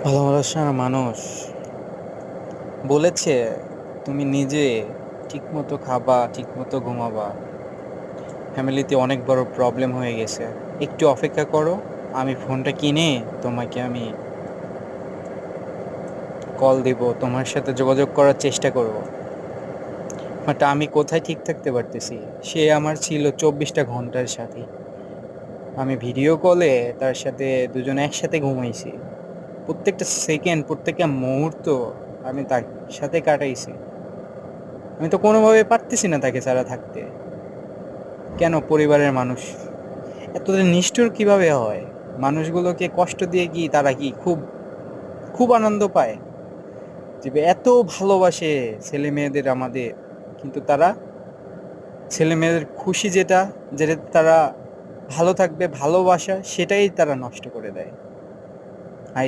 ভালোবাসার মানুষ বলেছে তুমি নিজে ঠিকমতো খাবা, ঠিকমতো ঘুমাবা। ফ্যামিলিতে অনেক বড় প্রবলেম হয়ে গেছে, একটু অপেক্ষা করো, আমি ফোনটা কিনে তোমাকে আমি কল দিব, তোমার সাথে যোগাযোগ করার চেষ্টা করব। বাট আমি কোথায় ঠিক থাকতে পারতেছি? সে আমার ছিল 24টা ঘন্টার সাথে। আমি ভিডিও কলে তার সাথে দুজনে একসাথে ঘুমাইছি, প্রত্যেকটা সেকেন্ড প্রত্যেকটা মুহূর্ত আমি তার সাথে কাটাইছি। আমি তো কোনোভাবে পারতেছি না তাকে ছাড়া থাকতে। কেন পরিবারের মানুষ এতটা নিষ্ঠুর কিভাবে হয়? মানুষগুলোকে কষ্ট দিয়ে কি তারা কি খুব খুব আনন্দ পায়? যে এত ভালোবাসে ছেলে মেয়েদের আমাদের, কিন্তু তারা ছেলে মেয়েদের খুশি যেটা, যেটা তারা ভালো থাকবে, ভালোবাসা সেটাই তারা নষ্ট করে দেয়।